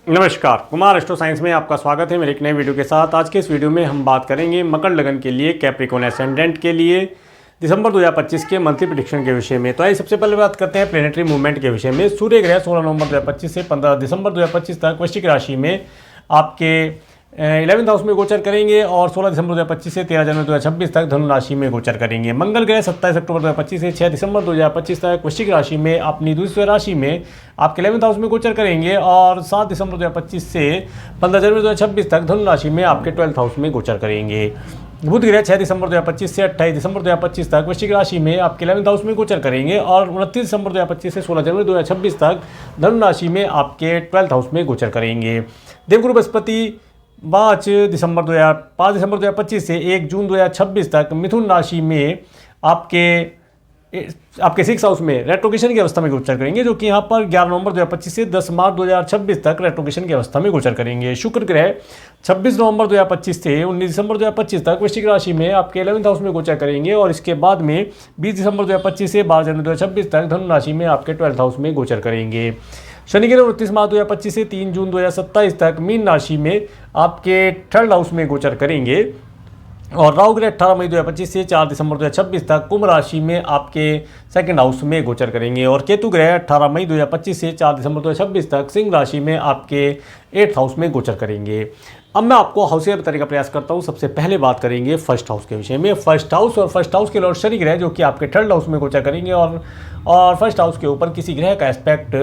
नमस्कार, Kumar astro science में आपका स्वागत है मेरे एक नए वीडियो के साथ। आज के इस वीडियो में हम बात करेंगे मकर लगन के लिए कैप्रिकॉर्न एसेंडेंट के लिए दिसंबर 2025 के मंथली प्रेडिक्शन के विषय में। तो आइए सबसे पहले बात करते हैं प्लेनेटरी मूवमेंट के विषय में। सूर्य ग्रह 16 नवंबर 2025 से 15 दिसंबर 2025 तक वृश्चिक राशि में आपके 11th हाउस में गोचर करेंगे और 16 दिसंबर 2025 से 13 जनवरी 2026 तक धनु राशि में गोचर करेंगे। मंगल ग्रह 27 अक्टूबर 2025 से 6 दिसंबर 2025 तक वृश्चिक राशि में अपनी दूसरी राशि में आपके 11th हाउस में गोचर करेंगे और 7 दिसंबर 2025 से 15 जनवरी 2026 तक धनु राशि में आपके 12th हाउस में गोचर करेंगे। बुध ग्रह 6 दिसंबर 2025 से 28 दिसंबर 2025 तक वृश्चिक राशि में आपके 11th हाउस में गोचर करेंगे और 29 दिसंबर 2025 से 16 जनवरी 2026 तक धनु राशि में आपके 12th हाउस में गोचर करेंगे। देवगुरु बृहस्पति 5 दिसंबर 2025 से 1 जून 2026 तक मिथुन राशि में आपके 6 हाउस में रेट्रोगेशन की अवस्था में गोचर करेंगे, जो कि यहाँ पर 11 नवंबर 2025 से 10 मार्च 2026 तक रेट्रोगेशन की अवस्था में गोचर करेंगे। शुक्र ग्रह 26 नवंबर 2025 से 19 दिसंबर 2025 तक वृश्चिक राशि में आपके 11th हाउस में गोचर करेंगे और इसके बाद में 20 दिसंबर 2025 से 12 जनवरी 2026 तक धनु राशि में आपके 12th हाउस में गोचर करेंगे। शनि ग्रह 29 मार्च 2025 से 3 जून 2027 तक मीन राशि में आपके 3rd हाउस में गोचर करेंगे और राहु ग्रह 18 मई 2025 से 4 दिसंबर 2026 तक कुंभ राशि में आपके 2nd हाउस में गोचर करेंगे और केतु ग्रह 18 मई 2025 से 4 दिसंबर 2026 तक सिंह राशि में आपके 8th हाउस में गोचर करेंगे। अब मैं आपको हाउसियर बताने का प्रयास करता हूँ। सबसे पहले बात करेंगे फर्स्ट हाउस के विषय में। फर्स्ट हाउस के लॉर्ड शनि ग्रह जो कि आपके 3rd हाउस में गोचर करेंगे और फर्स्ट हाउस के ऊपर किसी ग्रह का एस्पेक्ट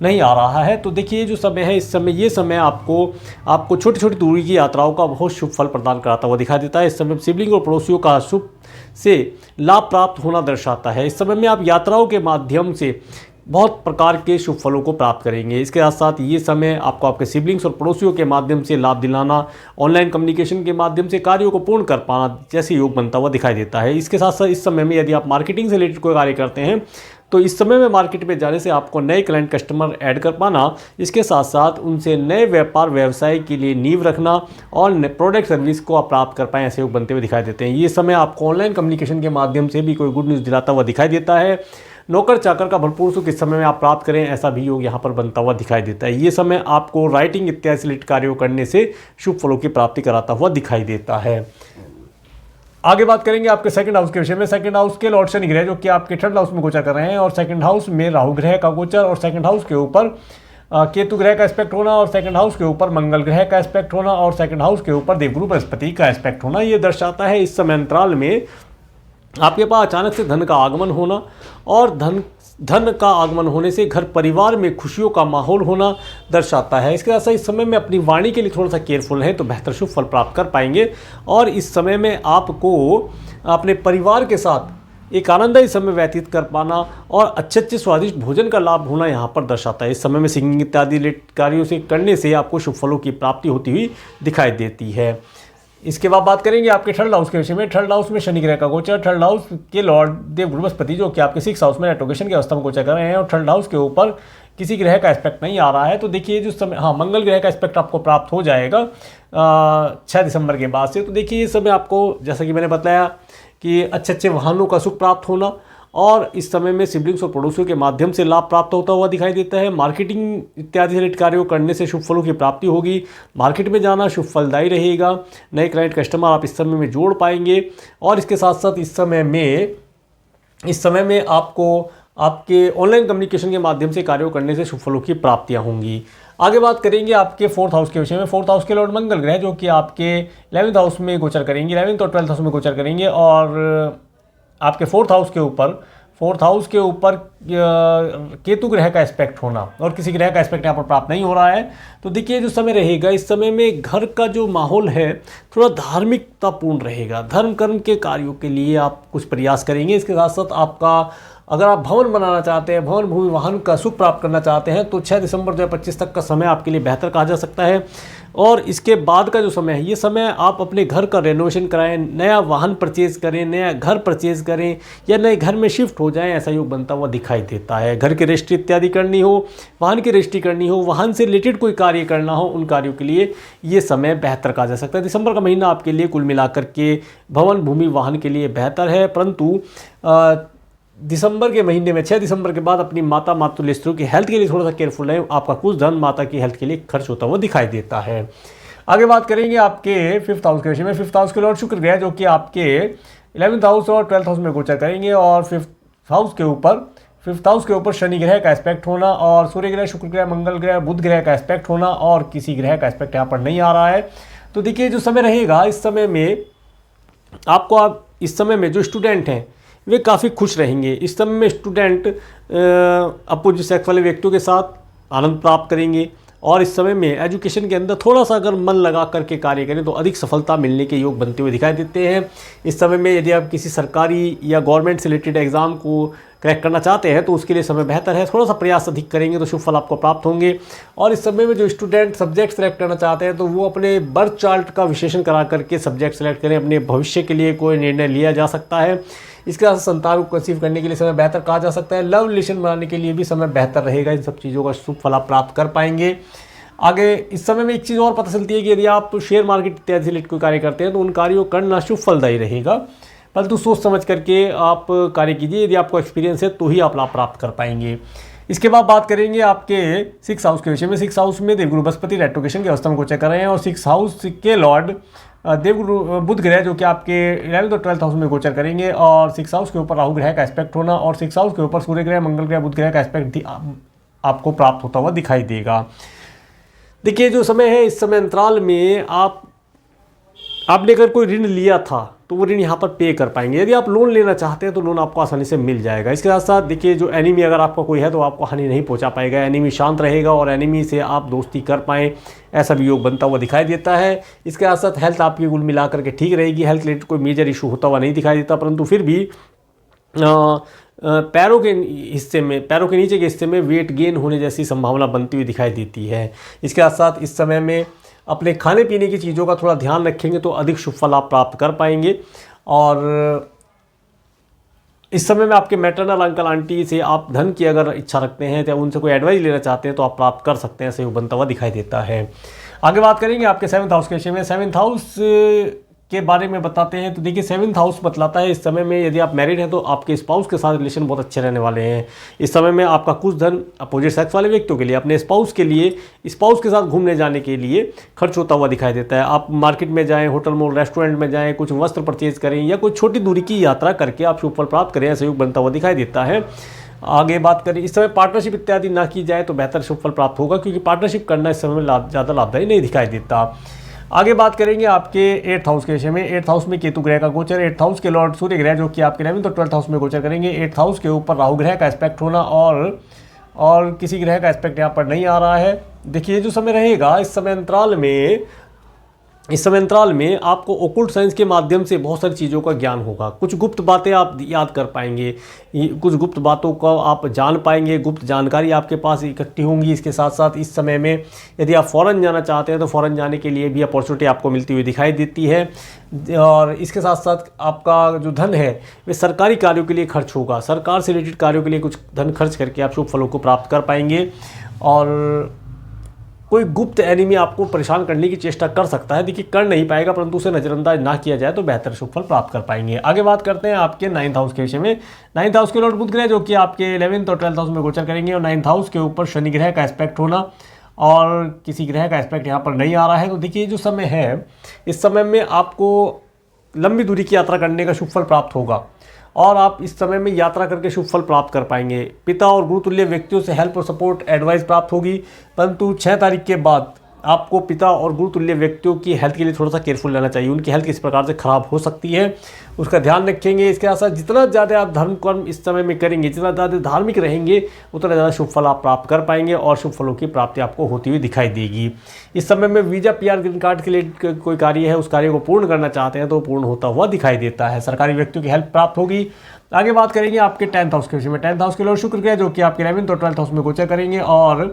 नहीं आ रहा है। तो देखिए जो समय है, इस समय ये समय आपको छोटी छोटी दूरी की यात्राओं का बहुत शुभ फल प्रदान कराता हुआ दिखाई देता है। इस समय सिबलिंग और पड़ोसियों का शुभ से लाभ प्राप्त होना दर्शाता है। इस समय में आप यात्राओं के माध्यम से बहुत प्रकार के शुभ फलों को प्राप्त करेंगे। इसके साथ साथ ये समय आपको आपके सिबलिंग्स और पड़ोसियों के माध्यम से लाभ दिलाना, ऑनलाइन कम्युनिकेशन के माध्यम से कार्यों को पूर्ण कर पाना जैसे योग बनता हुआ दिखाई देता है। इसके साथ साथ इस समय में यदि आप मार्केटिंग से रिलेटेड कोई कार्य करते हैं तो इस समय में मार्केट में जाने से आपको नए क्लाइंट कस्टमर ऐड कर पाना, इसके साथ साथ उनसे नए व्यापार व्यवसाय के लिए नींव रखना और प्रोडक्ट सर्विस को आप प्राप्त कर पाएँ ऐसे योग बनते हुए दिखाई देते हैं। ये समय आपको ऑनलाइन कम्युनिकेशन के माध्यम से भी कोई गुड न्यूज़ दिलाता हुआ दिखाई देता है। नौकर चाकर का भरपूर सुख इस समय में आप प्राप्त करें ऐसा भी योग यहाँ पर बनता हुआ दिखाई देता है। ये समय आपको राइटिंग इत्यादि से रिलेटेड कार्यों करने से शुभ फलों की प्राप्ति कराता हुआ दिखाई देता है। आगे बात करेंगे आपके 2nd हाउस के विषय में। 2nd हाउस के लॉर्ड शनि ग्रह जो कि आपके 3rd हाउस में गोचर कर रहे हैं और 2nd हाउस में राहु ग्रह का गोचर और 2nd हाउस के ऊपर केतु ग्रह का एस्पेक्ट होना और 2nd हाउस के ऊपर मंगल ग्रह का एस्पेक्ट होना और 2nd हाउस के ऊपर देवगुरु बृहस्पति का एस्पेक्ट होना, ये दर्शाता है इस समय अंतराल में आपके पास अचानक से धन का आगमन होना और धन का आगमन होने से घर परिवार में खुशियों का माहौल होना दर्शाता है। इसके साथ इस समय में अपनी वाणी के लिए थोड़ा सा केयरफुल है तो बेहतर शुभ फल प्राप्त कर पाएंगे और इस समय में आपको अपने परिवार के साथ एक आनंददायी समय व्यतीत कर पाना और अच्छे स्वादिष्ट भोजन का लाभ होना यहाँ पर दर्शाता है। इस समय में सिंगिंग इत्यादि रिलेटेड कार्यों से करने से आपको शुभ फलों की प्राप्ति होती हुई दिखाई देती है। इसके बाद बात करेंगे आपके 3rd हाउस के विषय में। 3rd हाउस में शनि ग्रह का गोचर, 3rd हाउस के लॉर्ड देवगुरु बृहस्पति जो कि आपके 6 हाउस में रेट्रोगेशन की अवस्था में गोचर कर रहे हैं और 3rd हाउस के ऊपर किसी ग्रह का एस्पेक्ट नहीं आ रहा है। तो देखिए जो समय मंगल ग्रह का एस्पेक्ट आपको प्राप्त हो जाएगा 6 दिसंबर के बाद से। तो देखिए ये समय आपको जैसा कि मैंने बताया कि अच्छे वाहनों का सुख प्राप्त होना और इस समय में सिबलिंग्स और पड़ोसियों के माध्यम से लाभ प्राप्त होता हुआ दिखाई देता है। मार्केटिंग इत्यादि रिलेटेड कार्यों करने से शुभ फलों की प्राप्ति होगी। मार्केट में जाना शुभ फलदायी रहेगा। नए क्लाइंट कस्टमर आप इस समय में जोड़ पाएंगे और इसके साथ साथ इस समय में आपको आपके ऑनलाइन कम्युनिकेशन के माध्यम से कार्यों करने से शुभ फलों की प्राप्तियाँ होंगी। आगे बात करेंगे आपके 4th हाउस के विषय में। 4th हाउस के लॉर्ड मंगल ग्रह जो कि आपके 11th हाउस में गोचर करेंगे, 11th और 12th हाउस में गोचर करेंगे और आपके 4th हाउस के ऊपर केतु ग्रह का एस्पेक्ट होना और किसी ग्रह का एस्पेक्ट यहाँ पर प्राप्त नहीं हो रहा है। तो देखिए जो समय रहेगा इस समय में घर का जो माहौल है थोड़ा धार्मिकतापूर्ण रहेगा। धर्म कर्म के कार्यों के लिए आप कुछ प्रयास करेंगे। इसके साथ साथ आपका अगर आप भवन बनाना चाहते हैं, भवन भूमि वाहन का सुख प्राप्त करना चाहते हैं तो 6 दिसंबर 2025 तक का समय आपके लिए बेहतर कहा जा सकता है। और इसके बाद का जो समय है ये समय आप अपने घर का रेनोवेशन कराएं, नया वाहन परचेज करें, नया घर परचेज करें या नए घर में शिफ्ट हो जाएं ऐसा योग बनता हुआ दिखाई देता है। घर की रजिस्ट्री इत्यादि करनी हो, वाहन की रजिस्ट्री करनी हो, वाहन से रिलेटेड कोई कार्य करना हो, उन कार्यों के लिए ये समय बेहतर कहा जा सकता है। दिसंबर का महीना आपके लिए कुल मिलाकर के भवन भूमि वाहन के लिए बेहतर है, परंतु दिसंबर के महीने में 6 दिसंबर के बाद अपनी माता मातृ स्त्रियों की हेल्थ के लिए थोड़ा सा केयरफुल रहें। आपका कुछ धन माता की हेल्थ के लिए खर्च होता हुआ दिखाई देता है। आगे बात करेंगे आपके 5th हाउस के विषय में। 5th हाउस के लॉर्ड शुक्र ग्रह जो कि आपके 11th हाउस और 12th हाउस में गोचर करेंगे और 5th हाउस के ऊपर शनि ग्रह का एस्पेक्ट होना और सूर्य ग्रह, शुक्र ग्रह, मंगल ग्रह, बुध ग्रह का एस्पेक्ट होना और किसी ग्रह का एस्पेक्ट यहाँ पर नहीं आ रहा है। तो देखिए जो समय रहेगा इस समय में इस समय में जो स्टूडेंट हैं वे काफ़ी खुश रहेंगे। इस समय में स्टूडेंट अपोजिट सेक्स वाले व्यक्तियों के साथ आनंद प्राप्त करेंगे और इस समय में एजुकेशन के अंदर थोड़ा सा अगर मन लगा करके कार्य करें तो अधिक सफलता मिलने के योग बनते हुए दिखाई देते हैं। इस समय में यदि आप किसी सरकारी या गवर्नमेंट से रिलेटेड एग्ज़ाम को क्रैक करना चाहते हैं तो उसके लिए समय बेहतर है। थोड़ा सा प्रयास अधिक करेंगे तो शुभ फल आपको प्राप्त होंगे। और इस समय में जो स्टूडेंट सब्जेक्ट सेलेक्ट करना चाहते हैं तो वो अपने बर्थ चार्ट का विश्लेषण करा करके सब्जेक्ट सेलेक्ट करें। अपने भविष्य के लिए कोई निर्णय लिया जा सकता है। इसके साथ संतान को कंसीव करने के लिए समय बेहतर कहा जा सकता है। लव रिलेशन बनाने के लिए भी समय बेहतर रहेगा। इन सब चीज़ों का शुभ फल आप प्राप्त कर पाएंगे। आगे इस समय में एक चीज़ और पता चलती है कि यदि आप शेयर मार्केट इत्यादि से रिलेटेड कोई कार्य करते हैं तो उन कार्यों को करना शुभ फलदायी रहेगा, परंतु सोच समझ करके आप कार्य कीजिए। यदि आपको एक्सपीरियंस है तो ही आप लाभ प्राप्त कर पाएंगे। इसके बाद बात करेंगे आपके 6th हाउस के विषय में। 6th हाउस में देवगुरु बृहस्पति रेट्रोगेशन की अवस्था में गोचर कर रहे हैं और 6th हाउस के लॉर्ड देवगुरु बुध ग्रह जो कि आपके 11th और 12th हाउस में गोचर करेंगे और 6th हाउस के ऊपर राहु ग्रह का एस्पेक्ट होना और 6th हाउस के ऊपर सूर्य ग्रह, मंगल ग्रह, बुध ग्रह का एस्पेक्ट आपको प्राप्त होता हुआ दिखाई देगा। देखिए जो समय है इस समय अंतराल में आपने अगर कोई ऋण लिया था तो वो ऋण यहाँ पर पे कर पाएंगे। यदि आप लोन लेना चाहते हैं तो लोन आपको आसानी से मिल जाएगा। इसके साथ साथ देखिए जो एनिमी अगर आपका कोई है तो आपको हानि नहीं पहुँचा पाएगा। एनिमी शांत रहेगा और एनिमी से आप दोस्ती कर पाएँ ऐसा भी योग बनता हुआ दिखाई देता है। इसके साथ साथ हेल्थ आपकी कुल मिला करके ठीक रहेगी। हेल्थ रिलेटेड कोई मेजर इशू होता हुआ नहीं दिखाई देता, परंतु फिर भी पैरों के नीचे के हिस्से में वेट गेन होने जैसी संभावना बनती हुई दिखाई देती है। इसके साथ साथ इस समय में अपने खाने पीने की चीज़ों का थोड़ा ध्यान रखेंगे तो अधिक शुभ फल आप प्राप्त कर पाएंगे। और इस समय में आपके मैटरनल अंकल आंटी से आप धन की अगर इच्छा रखते हैं या उनसे कोई एडवाइस लेना चाहते हैं तो आप प्राप्त कर सकते हैं, ऐसे योग बनता हुआ दिखाई देता है। आगे बात करेंगे आपके 7th हाउस के विषय में। 7th हाउस के बारे में बताते हैं तो देखिए 7th हाउस बतलाता है इस समय में यदि आप मैरिड हैं तो आपके स्पाउस के साथ रिलेशन बहुत अच्छे रहने वाले हैं। इस समय में आपका कुछ धन अपोजिट सेक्स वाले व्यक्तियों के लिए अपने स्पाउस के साथ घूमने जाने के लिए खर्च होता हुआ दिखाई देता है। आप मार्केट में जाएँ, होटल मॉल रेस्टोरेंट में जाएँ, कुछ वस्त्र परचेज करें या कोई छोटी दूरी की यात्रा करके आप शुभ फल प्राप्त करें, ऐसा योग बनता हुआ दिखाई देता है। आगे बात करें इस समय पार्टनरशिप इत्यादि ना की जाए तो बेहतर शुभ फल प्राप्त होगा, क्योंकि पार्टनरशिप करना इस समय में ज़्यादा लाभदायी नहीं दिखाई देता। आगे बात करेंगे आपके 8th हाउस के विषय में। 8th हाउस में केतु ग्रह का गोचर। 8th हाउस के लॉर्ड सूर्य ग्रह जो कि आपके 11th और 12th हाउस में गोचर करेंगे। 8th हाउस के ऊपर राहु ग्रह का एस्पेक्ट होना और किसी ग्रह का एस्पेक्ट यहाँ पर नहीं आ रहा है। देखिए जो समय रहेगा इस समय अंतराल में आपको ओकुल्ट साइंस के माध्यम से बहुत सारी चीज़ों का ज्ञान होगा। कुछ गुप्त बातें आप याद कर पाएंगे, कुछ गुप्त बातों को आप जान पाएंगे, गुप्त जानकारी आपके पास इकट्ठी होंगी। इसके साथ साथ इस समय में यदि आप फ़ॉरेन जाना चाहते हैं तो फ़ॉरेन जाने के लिए भी अपॉर्चुनिटी आपको मिलती हुई दिखाई देती है। और इसके साथ साथ आपका जो धन है वे सरकारी कार्यों के लिए खर्च होगा। सरकार से रिलेटेड कार्यों के लिए कुछ धन खर्च करके आप शुभ फलों को प्राप्त कर पाएंगे। और कोई गुप्त एनिमी आपको परेशान करने की चेष्टा कर सकता है, देखिए कर नहीं पाएगा, परंतु उसे नज़रअंदाज ना किया जाए तो बेहतर शुभ फल प्राप्त कर पाएंगे। आगे बात करते हैं आपके 9th हाउस के विषय में। 9th हाउस के लॉर्ड बुध ग्रह जो कि आपके 11th और 12th हाउस में गोचर करेंगे और 9th हाउस के ऊपर शनि ग्रह का एस्पेक्ट होना और किसी ग्रह का एस्पेक्ट यहाँ पर नहीं आ रहा है। तो देखिए जो समय है इस समय में आपको लंबी दूरी की यात्रा करने का शुभ फल प्राप्त होगा और आप इस समय में यात्रा करके शुभ फल प्राप्त कर पाएंगे। पिता और गुरुतुल्य व्यक्तियों से हेल्प और सपोर्ट एडवाइस प्राप्त होगी, परंतु 6 तारीख के बाद आपको पिता और गुरुतुल्य व्यक्तियों की हेल्थ के लिए थोड़ा सा केयरफुल रहना चाहिए। उनकी हेल्थ किस प्रकार से ख़राब हो सकती है उसका ध्यान रखेंगे। इसके साथ साथ जितना ज़्यादा आप धर्म कर्म इस समय में करेंगे, जितना ज़्यादा धार्मिक रहेंगे, उतना ज़्यादा शुभ फल आप प्राप्त कर पाएंगे और शुभ फलों की प्राप्ति आपको होती हुई दिखाई देगी। इस समय में वीज़ा PR ग्रीन कार्ड के लिए कोई कार्य है, उस कार्य को पूर्ण करना चाहते हैं तो पूर्ण होता हुआ दिखाई देता है। सरकारी व्यक्तियों की हेल्प प्राप्त होगी। आगे बात करेंगे आपके 10th हाउस के विषय में। 10th हाउस के लॉर्ड शुक्र ग्रह जो कि आपके 11th और 12th हाउस में गोचर करेंगे और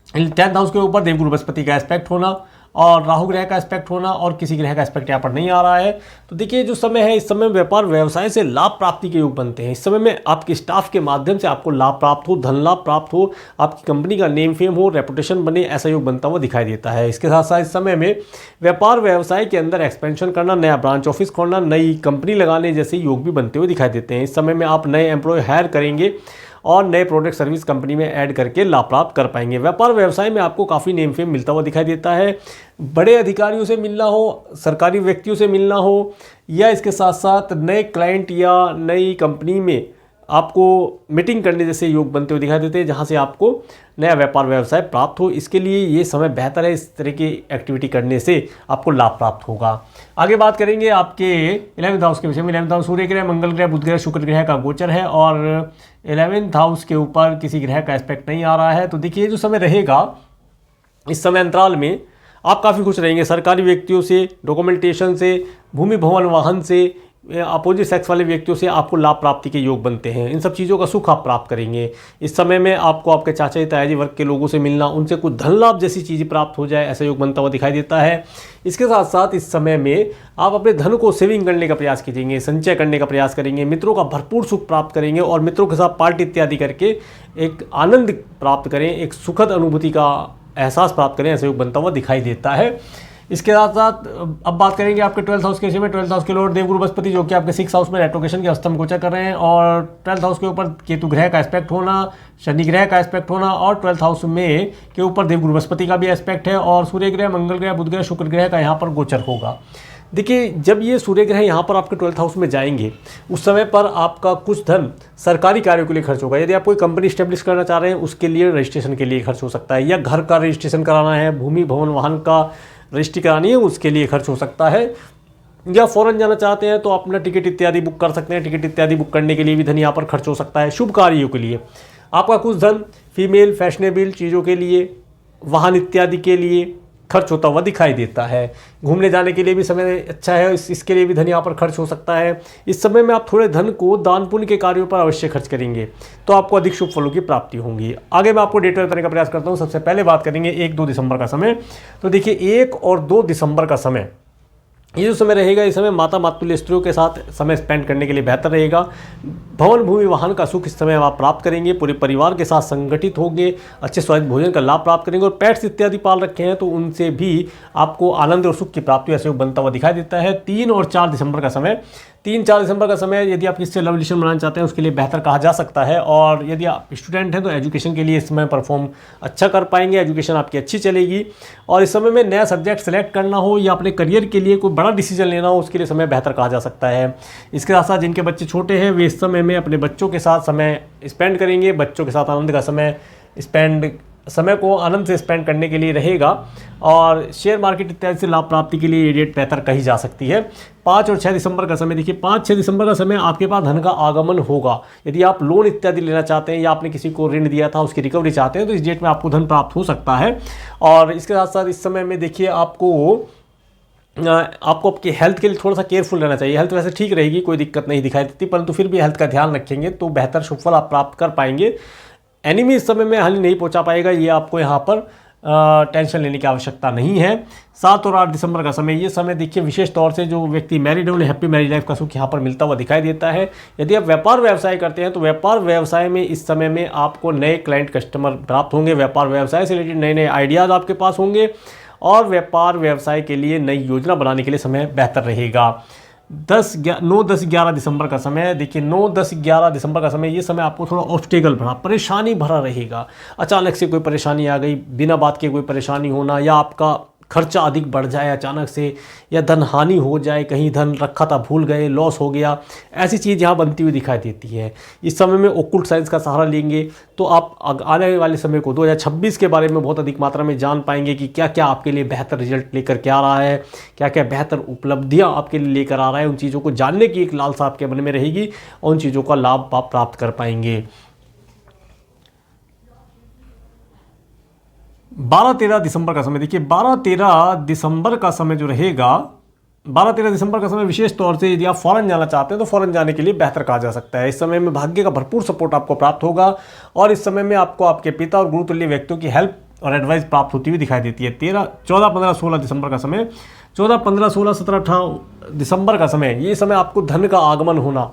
10th हाउस के ऊपर देवगुरु बृहस्पति का एस्पेक्ट होना और राहु ग्रह का एस्पेक्ट होना और किसी ग्रह का एस्पेक्ट यहाँ पर नहीं आ रहा है। तो देखिए जो समय है, इस समय व्यापार व्यवसाय से लाभ प्राप्ति के योग बनते हैं। इस समय में आपके स्टाफ के माध्यम से आपको लाभ प्राप्त हो, धन लाभ प्राप्त हो, आपकी कंपनी का नेम फेम हो, रेपुटेशन बने, ऐसा योग बनता हुआ दिखाई देता है। इसके साथ साथ इस समय में व्यापार व्यवसाय के अंदर एक्सपेंशन करना, नया ब्रांच ऑफिस खोलना, नई कंपनी लगाने जैसे योग भी बनते हुए दिखाई देते हैं। इस समय में आप नए एम्प्लॉय हायर करेंगे और नए प्रोडक्ट सर्विस कंपनी में ऐड करके लाभ प्राप्त कर पाएंगे। व्यापार व्यवसाय में आपको काफ़ी नेम फेम मिलता हुआ दिखाई देता है। बड़े अधिकारियों से मिलना हो, सरकारी व्यक्तियों से मिलना हो, या इसके साथ साथ नए क्लाइंट या नई कंपनी में आपको मीटिंग करने जैसे योग बनते हुए दिखाई देते हैं, जहां से आपको नया व्यापार व्यवसाय प्राप्त हो। इसके लिए ये समय बेहतर है। इस तरह की एक्टिविटी करने से आपको लाभ प्राप्त होगा। आगे बात करेंगे आपके 11th हाउस के विषय में। 11th हाउस सूर्य ग्रह, मंगल ग्रह, बुध ग्रह, शुक्र ग्रह का गोचर है और 11th हाउस के ऊपर किसी ग्रह का एस्पेक्ट नहीं आ रहा है। तो देखिए जो समय रहेगा, इस समय अंतराल में आप काफ़ी खुश रहेंगे। सरकारी व्यक्तियों से, डॉक्यूमेंटेशन से, भूमि भवन वाहन से, अपोजिट सेक्स वाले व्यक्तियों से आपको लाभ प्राप्ति के योग बनते हैं। इन सब चीज़ों का सुख आप प्राप्त करेंगे। इस समय में आपको आपके चाचा जी ताया जी वर्ग के लोगों से मिलना, उनसे कुछ धन लाभ जैसी चीज़ें प्राप्त हो जाए, ऐसा योग बनता हुआ दिखाई देता है। इसके साथ साथ इस समय में आप अपने धन को सेविंग करने का प्रयास कीजिएंगे, संचय करने का प्रयास करेंगे, मित्रों का भरपूर सुख प्राप्त करेंगे और मित्रों के साथ पार्टी इत्यादि करके एक आनंद प्राप्त करें, एक सुखद अनुभूति का एहसास प्राप्त करें, ऐसा योग बनता हुआ दिखाई देता है। इसके साथ साथ अब बात करेंगे आपके 12th हाउस के विषय में। 12th हाउस के लॉर्ड देवगुरु बृहस्पति जो कि आपके 6th हाउस में रेट्रोगेशन के अष्टम गोचर कर रहे हैं और 12th हाउस के ऊपर केतु ग्रह का एस्पेक्ट होना, शनि ग्रह का एस्पेक्ट होना और 12th हाउस में के ऊपर देवगुरु बृहस्पति का भी एस्पेक्ट है और सूर्य ग्रह, मंगल ग्रह, बुध ग्रह, शुक्र ग्रह का यहाँ पर गोचर होगा। देखिए जब ये सूर्य ग्रह यहाँ पर आपके 12th हाउस में जाएंगे, उस समय पर आपका कुछ धन सरकारी कार्यों के लिए खर्च होगा। यदि आप कोई कंपनी स्टेब्लिश करना चाह रहे हैं, उसके लिए रजिस्ट्रेशन के लिए खर्च हो सकता है, या घर का रजिस्ट्रेशन कराना है, भूमि भवन वाहन का रजिस्ट्री करानी है, उसके लिए खर्च हो सकता है, या फॉरेन जाना चाहते हैं तो अपना टिकट इत्यादि बुक कर सकते हैं। टिकट इत्यादि बुक करने के लिए भी धन यहाँ पर खर्च हो सकता है। शुभ कार्यों के लिए आपका कुछ धन फीमेल फैशनेबल चीज़ों के लिए, वाहन इत्यादि के लिए खर्च होता हुआ दिखाई देता है। घूमने जाने के लिए भी समय अच्छा है, इसके लिए भी धन यहाँ पर खर्च हो सकता है। इस समय में आप थोड़े धन को दान पुण्य के कार्यों पर अवश्य खर्च करेंगे तो आपको अधिक शुभ फलों की प्राप्ति होगी। आगे मैं आपको डेट बताने का प्रयास करता हूँ। सबसे पहले बात करेंगे 1-2 दिसंबर का समय। तो देखिए 1 और 2 दिसंबर का समय, ये जो समय रहेगा, इस समय माता मातुल्य स्त्रियों के साथ समय स्पेंड करने के लिए बेहतर रहेगा। भवन भूमि वाहन का सुख इस समय आप प्राप्त करेंगे। पूरे परिवार के साथ संगठित होंगे, अच्छे स्वादिष्ट भोजन का लाभ प्राप्त करेंगे और पेट्स इत्यादि पाल रखे हैं तो उनसे भी आपको आनंद और सुख की प्राप्ति ऐसे बनता हुआ दिखाई देता है। 3 और 4 दिसंबर का समय, 3-4 दिसंबर का समय यदि आप किससे लव रिलेशन बनाना चाहते हैं उसके लिए बेहतर कहा जा सकता है। और यदि आप स्टूडेंट हैं तो एजुकेशन के लिए इस समय परफॉर्म अच्छा कर पाएंगे, एजुकेशन आपकी अच्छी चलेगी। और इस समय में नया सब्जेक्ट सेलेक्ट करना हो या अपने करियर के लिए कोई बड़ा डिसीजन लेना हो, उसके लिए समय बेहतर कहा जा सकता है। इसके साथ साथ जिनके बच्चे छोटे हैं वे इस समय में अपने बच्चों के साथ समय स्पेंड करेंगे, बच्चों के साथ आनंद का समय को आनंद से स्पेंड करने के लिए रहेगा। और शेयर मार्केट इत्यादि से लाभ प्राप्ति के लिए ये डेट बेहतर कही जा सकती है। 5 और 6 दिसंबर का समय, देखिए 5-6 दिसंबर का समय आपके पास धन का आगमन होगा। यदि आप लोन इत्यादि लेना चाहते हैं या आपने किसी को ऋण दिया था उसकी रिकवरी चाहते हैं तो इस डेट में आपको धन प्राप्त हो सकता है। और इसके साथ साथ इस समय में देखिए आपको आपकी हेल्थ के लिए थोड़ा सा केयरफुल रहना चाहिए। हेल्थ वैसे ठीक रहेगी, कोई दिक्कत नहीं दिखाई देती, परंतु फिर भी हेल्थ का ध्यान रखेंगे तो बेहतर शुभ फल आप प्राप्त कर पाएंगे। एनिमी इस समय में हानि नहीं पहुंचा पाएगा, ये आपको यहाँ पर टेंशन लेने की आवश्यकता नहीं है। 7 और 8 दिसंबर का समय, ये समय देखिए विशेष तौर से जो व्यक्ति मैरिड है उन्हें हैप्पी मैरिज लाइफ का सुख यहाँ पर मिलता हुआ दिखाई देता है। यदि आप व्यापार व्यवसाय करते हैं तो व्यापार व्यवसाय में इस समय में आपको नए क्लाइंट कस्टमर प्राप्त होंगे। व्यापार व्यवसाय से रिलेटेड नए नए आइडियाज़ आपके पास होंगे और व्यापार व्यवसाय के लिए नई योजना बनाने के लिए समय बेहतर रहेगा। 9-10-11 दिसंबर का समय, देखिए 9-10-11 दिसंबर का समय, ये समय आपको थोड़ा ऑब्स्टेकल भरा, परेशानी भरा रहेगा। अचानक से कोई परेशानी आ गई, बिना बात के कोई परेशानी होना, या आपका खर्चा अधिक बढ़ जाए अचानक से, या धन हानि हो जाए, कहीं धन रखा था भूल गए, लॉस हो गया, ऐसी चीज़ यहाँ बनती हुई दिखाई देती है। इस समय में ओकुल्ट साइंस का सहारा लेंगे तो आप आने वाले समय को 2026 के बारे में बहुत अधिक मात्रा में जान पाएंगे कि क्या क्या आपके लिए बेहतर रिजल्ट लेकर के आ रहा है, क्या क्या बेहतर उपलब्धियाँ आपके लिए लेकर आ रहा है। उन चीज़ों को जानने की एक लालसा आपके मन में रहेगी और उन चीज़ों का लाभ आप प्राप्त कर पाएंगे। 12-13 दिसंबर का समय, देखिए 12-13 दिसंबर का समय जो रहेगा, 12-13 दिसंबर का समय विशेष तौर से यदि आप फॉरेन जाना चाहते हैं तो फॉरेन जाने के लिए बेहतर कहा जा सकता है। इस समय में भाग्य का भरपूर सपोर्ट आपको प्राप्त होगा और इस समय में आपको आपके पिता और गुरुतुल्य व्यक्तियों की हेल्प और एडवाइस प्राप्त होती हुई दिखाई देती है। 14, 15, 16 दिसंबर का समय, 14, 15, 16, 17, 18 दिसंबर का समय, ये समय आपको धन का आगमन होना,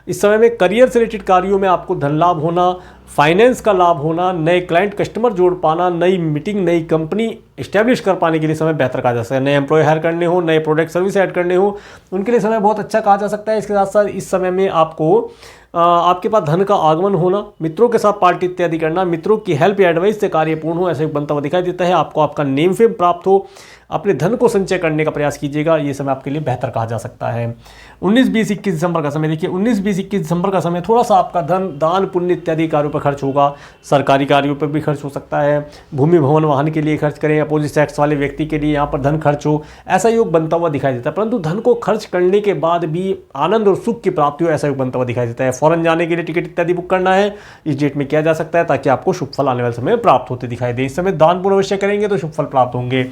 इस समय में करियर से रिलेटेड कार्यों में आपको धन लाभ होना, फाइनेंस का लाभ होना, नए क्लाइंट कस्टमर जोड़ पाना, नई मीटिंग, नई कंपनी इस्टेब्लिश कर पाने के लिए समय बेहतर कहा जा सकता है। नए एम्प्लॉय हायर करने हो, नए प्रोडक्ट सर्विस ऐड करने हो, उनके लिए समय बहुत अच्छा कहा जा सकता है। इसके साथ साथ इस समय में आपको आपके पास धन का आगमन होना, मित्रों के साथ पार्टी इत्यादि करना, मित्रों की हेल्प या एडवाइस से कार्य पूर्ण हो, ऐसे बनता हुआ दिखाई देता है। आपको आपका नेम फेम प्राप्त हो, अपने धन को संचय करने का प्रयास कीजिएगा, ये समय आपके लिए बेहतर कहा जा सकता है। 19, 20, 21 दिसंबर का समय देखिए, 19, 20, 21 दिसंबर का समय थोड़ा सा आपका धन दान पुण्य इत्यादि कार्यों पर खर्च होगा, सरकारी कार्यों पर भी खर्च हो सकता है, भूमि भवन वाहन के लिए खर्च करें, अपोजिट सेक्स वाले व्यक्ति के लिए यहाँ पर धन खर्च हो, ऐसा योग बनता हुआ दिखाई देता है। परंतु धन को खर्च करने के बाद भी आनंद और सुख की प्राप्ति हो, ऐसा योग बनता हुआ दिखाई देता है। फॉरेन जाने के लिए टिकट इत्यादि बुक करना है, इस डेट में किया जा सकता है, ताकि आपको शुभ फल आने वाले समय में प्राप्त होते दिखाई दे। इस समय दान पुण्य अवश्य करेंगे तो शुभ फल प्राप्त होंगे।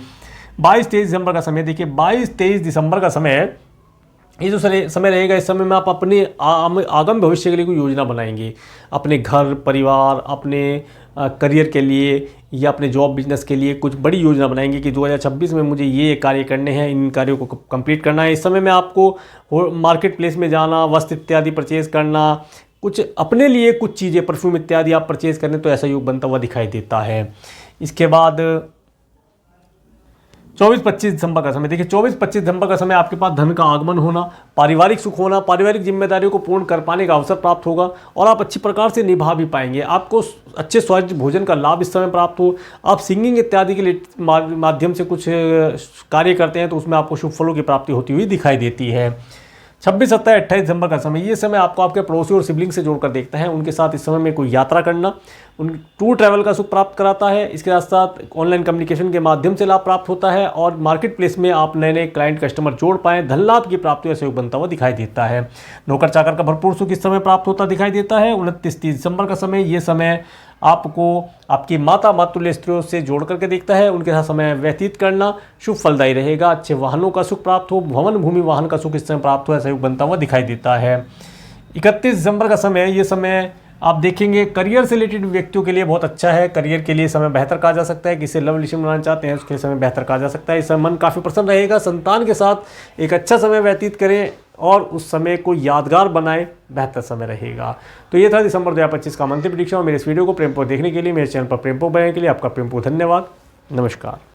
22, 23 दिसंबर का समय देखिए, 22, 23 दिसंबर का समय, ये जो समय रहेगा, इस समय में आप अपने आगामी भविष्य के लिए कोई योजना बनाएंगे, अपने घर परिवार, अपने करियर के लिए या अपने जॉब बिजनेस के लिए कुछ बड़ी योजना बनाएंगे कि 2026 में मुझे ये कार्य करने हैं, इन कार्यों को कंप्लीट करना है। इस समय में आपको मार्केट प्लेस में जाना, वस्त्र इत्यादि परचेज करना, कुछ अपने लिए कुछ चीज़ें परफ्यूम इत्यादि आप परचेज करें तो ऐसा योग बनता हुआ दिखाई देता है। इसके बाद 24, 25 दिसंबर का समय देखिए, 24, 25 दिसंबर का समय आपके पास धन का आगमन होना, पारिवारिक सुख होना, पारिवारिक जिम्मेदारियों को पूर्ण कर पाने का अवसर प्राप्त होगा और आप अच्छी प्रकार से निभा भी पाएंगे। आपको अच्छे स्वादिष्ट भोजन का लाभ इस समय प्राप्त हो। आप सिंगिंग इत्यादि के लिए माध्यम से कुछ कार्य करते हैं तो उसमें आपको शुभ फलों की प्राप्ति होती हुई दिखाई देती है। 26, 27, 28 दिसंबर का समय, ये समय आपको आपके पड़ोसी और सिबलिंग से जोड़कर देखता है। उनके साथ इस समय में कोई यात्रा करना, उन टूर ट्रैवल का सुख प्राप्त कराता है। इसके साथ साथ ऑनलाइन कम्युनिकेशन के माध्यम से लाभ प्राप्त होता है और मार्केट प्लेस में आप नए नए क्लाइंट कस्टमर जोड़ पाएँ, धन लाभ की प्राप्ति का सहयोग बनता हुआ दिखाई देता है। नौकर चाकर का भरपूर सुख इस समय प्राप्त होता दिखाई देता है। 29, 30 दिसंबर का समय, ये समय आपको आपकी माता मातुल्य स्त्रियों से जोड़ करके देखता है, उनके साथ समय व्यतीत करना शुभ फलदायी रहेगा। अच्छे वाहनों का सुख प्राप्त हो, भवन भूमि वाहन का सुख इस समय प्राप्त हो, ऐसा योग बनता हुआ दिखाई देता है। 31 दिसंबर का समय, ये समय आप देखेंगे करियर से रिलेटेड व्यक्तियों के लिए बहुत अच्छा है। करियर के लिए समय बेहतर कहा जा सकता है। किसी लव रिलेशन बनाना चाहते हैं उसके लिए समय बेहतर कहा जा सकता है। इस समय मन काफ़ी प्रसन्न रहेगा। संतान के साथ एक अच्छा समय व्यतीत करें और उस समय को यादगार बनाएं, बेहतर समय रहेगा। तो ये था दिसंबर 2025 का मंथली प्रेडिक्शन। और मेरे इस वीडियो को प्रेमपूर्वक देखने के लिए, मेरे चैनल पर प्रेमपूर्वक बनाने के लिए आपका प्रेमपूर्वक धन्यवाद। नमस्कार।